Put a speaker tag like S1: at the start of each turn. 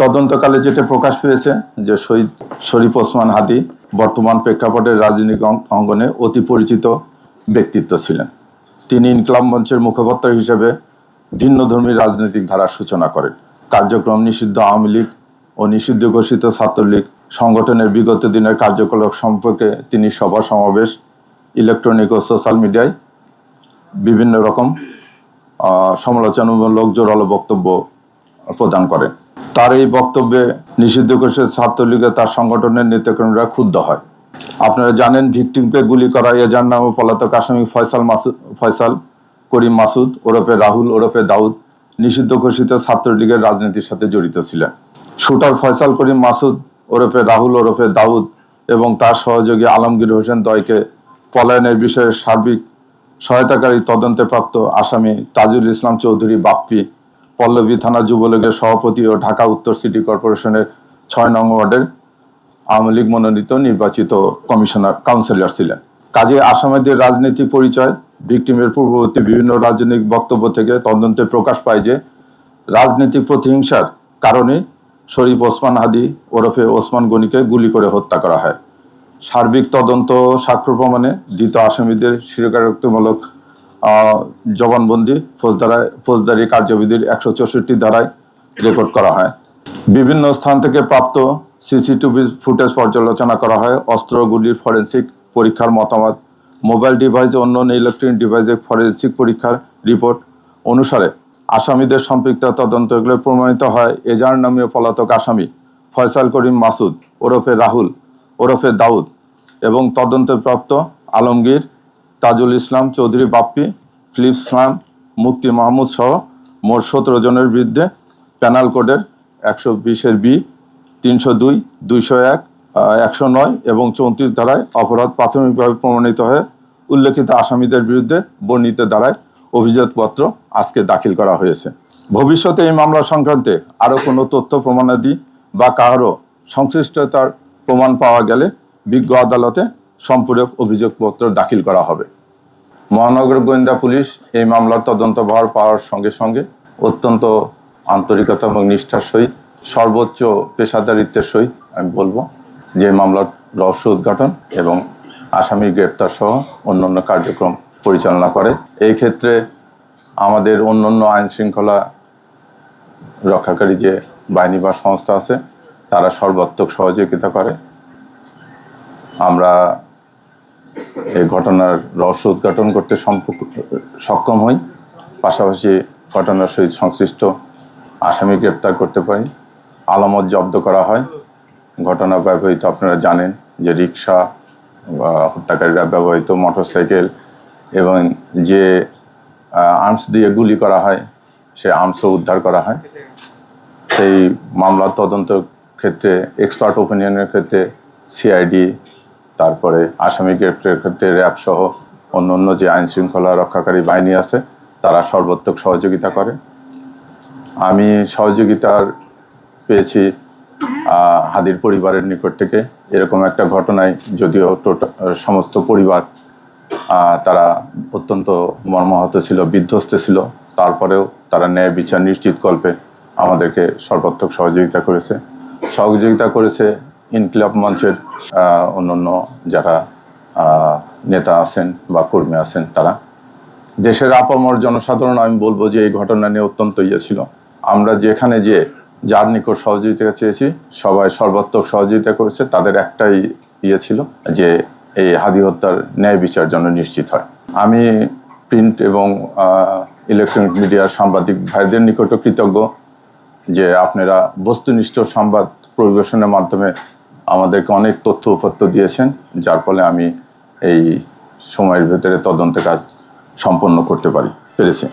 S1: তদন্তকালে যেটা প্রকাশ পেয়েছে যে শহীদ শরীফ ওসমান হাদী বর্তমান প্রেক্ষাপটের রাজনৈতিক অঙ্গনে অতি পরিচিত ব্যক্তিত্ব ছিলেন। তিনি ইনকলাব মঞ্চের মুখপাত্র হিসেবে ভিন্নধর্মী রাজনৈতিক ধারার সূচনা করেন। কার্যক্রম নিষিদ্ধ আওয়ামী লীগ ও নিষিদ্ধ ঘোষিত ছাত্রলীগ সংগঠনের বিগত দিনের কার্যকলাপ সম্পর্কে তিনি সভা সমাবেশ, ইলেকট্রনিক ও সোশ্যাল মিডিয়ায় বিভিন্ন রকম সমালোচনামূলক জোরালো বক্তব্য প্রদান করেন। তার এই বক্তব্যে নিষিদ্ধ ঘোষিত ছাত্রলীগে তার সংগঠনের নেতাকর্মীরা ক্ষুব্ধ হয়। আপনারা জানেন, ভিকটিমকে গুলি করা এজার নামে পলাতক আসামি ফয়সাল করিম মাসুদ ওরফে রাহুল ওরফে দাউদ নিষিদ্ধ ঘোষিত ছাত্রলীগের রাজনীতির সাথে জড়িত ছিলেন। শুটার ফয়সাল করিম মাসুদ ওরফে রাহুল ওরফে দাউদ এবং তার সহযোগী আলমগীর হোসেন দ্বয়কে পলায়নের বিষয়ে সার্বিক সহায়তাকারী তদন্তে প্রাপ্ত আসামি তাজুল ইসলাম চৌধুরী বাপ্পি পল্লবী থানা যুবলীগের সভাপতি ও ঢাকা উত্তর সিটি কর্পোরেশনের ৬ নং ওয়ার্ডের আওয়ামী লীগ মনোনীত নির্বাচিত কাউন্সিলর ছিলেন। কাজে আসামিদের রাজনৈতিক পরিচয়, ভিকটিমের পূর্ববর্তী বিভিন্ন রাজনৈতিক বক্তব্য থেকে তদন্তে প্রকাশ পায় যে রাজনৈতিক প্রতিহিংসার কারণে শরীফ ওসমান হাদী ওরফে ওসমান গনিকে গুলি করে হত্যা করা হয়। সার্বিক তদন্ত সাক্ষ্য প্রমাণে ধৃত আসামিদের স্বীকারোক্তিমূলক জবানবন্দি ফৌজদারি কার্যবিধির ১৬৪ ধারায় রেকর্ড করা হয়। বিভিন্ন স্থান থেকে প্রাপ্ত সিসিটিভি ফুটেজ পর্যালোচনা করা হয়। অস্ত্র গুলির ফরেন্সিক পরীক্ষার মতামত, মোবাইল ডিভাইস ও অন্যান্য ইলেকট্রনিক ডিভাইসের ফরেন্সিক পরীক্ষার রিপোর্ট অনুসারে আসামিদের সম্পৃক্ত তদন্তগুলো প্রমাণিত হয় এজার নামীয় পলাতক আসামি ফয়সাল করিম মাসুদ ওরফে রাহুল ওরফে দাউদ এবং তদন্তপ্রাপ্ত আলমগীর, তাজুল ইসলাম চৌধুরী বাপ্পি, ফিলিপস খান, মুক্তি মাহমুদ সহ মোট ১৭ জনের বিরুদ্ধে পেনাল কোডের ১২০-এর বি, ৩০২, ২০১, ১০৯ এবং ৩৪ ধারায় অপরাধ প্রাথমিকভাবে প্রমাণিত হয়ে উল্লেখিত আসামিদের বিরুদ্ধে বর্ণিত ধারায় অভিযোগপত্র আজকে দাখিল করা হয়েছে। ভবিষ্যতে এই মামলা সংক্রান্তে আরও কোনো তথ্য প্রমাণাদি বা কারো সংশ্লিষ্টতার প্রমাণ পাওয়া গেলে বিজ্ঞ আদালতে সম্পূরক অভিযোগপত্র দাখিল করা হবে। মহানগর গোয়েন্দা পুলিশ এই মামলার তদন্তভার পাওয়ার সঙ্গে সঙ্গে অত্যন্ত আন্তরিকতা এবং নিষ্ঠার সহিত সর্বোচ্চ পেশাদারিত্বের সহিত আমি বলবো যে মামলার রহস্য উদ্ঘাটন এবং আসামি গ্রেপ্তার সহ অন্যান্য কার্যক্রম পরিচালনা করে। এই ক্ষেত্রে আমাদের অন্যান্য আইন শৃঙ্খলা রক্ষাকারী যে বাহিনী বা সংস্থা আছে তারা সর্বাত্মক সহযোগিতা করে। আমরা এই ঘটনার রহস্য উদ্ঘাটন করতে সক্ষম হই, পাশাপাশি ঘটনার সহিত সংশ্লিষ্ট আসামি গ্রেপ্তার করতে পারি। আলামত জব্দ করা হয়। ঘটনা ব্যবহৃত আপনারা জানেন যে রিক্সা, হত্যাকারীরা ব্যবহৃত মোটরসাইকেল এবং যে আর্মস দিয়ে গুলি করা হয় সে আর্মসও উদ্ধার করা হয়। সেই মামলার তদন্তের ক্ষেত্রে এক্সপার্ট ওপিনিয়নের ক্ষেত্রে সিআইডি, তারপরে আসামি গ্রেপ্তারের ক্ষেত্রে র্যাব সহ অন্যান্য যে আইন শৃঙ্খলা রক্ষাকারী বাহিনী আছে তারা সর্বাত্মক সহযোগিতা করে। আমি সহযোগিতার পেয়েছি হাদীর পরিবারের নিকট থেকে। এরকম একটা ঘটনায় যদিও সমস্ত পরিবার তারা অত্যন্ত মর্মাহত ছিল, বিধ্বস্ত ছিল, তারপরেও তারা ন্যায় বিচার নিশ্চিতকল্পে আমাদেরকে সর্বাত্মক সহযোগিতা করেছে ইনকিলাব মঞ্চের অন্যান্য যারা নেতা আছেন বা কর্মী আছেন তারা। দেশের আপামর জনসাধারণ আমি বলবো যে এই ঘটনা নিয়ে অত্যন্ত ছিল। আমরা যেখানে যার নিকট সহযোগিতা চেয়েছি সবাই সর্বাত্মক সহযোগিতা করেছে। তাদের একটাই ছিল যে এই হাদী হত্যার ন্যায় বিচার যেন নিশ্চিত হয়। আমি প্রিন্ট এবং ইলেকট্রনিক মিডিয়ার সাংবাদিক ভাইদের নিকটও কৃতজ্ঞ যে আপনারা বস্তুনিষ্ঠ সংবাদ পরিবেশনের মাধ্যমে আমাদেরকে অনেক তথ্য উপাত্ত দিয়েছেন, যার ফলে আমি এই সময়ের ভেতরে তদন্তের কাজ সম্পন্ন করতে পেরেছি।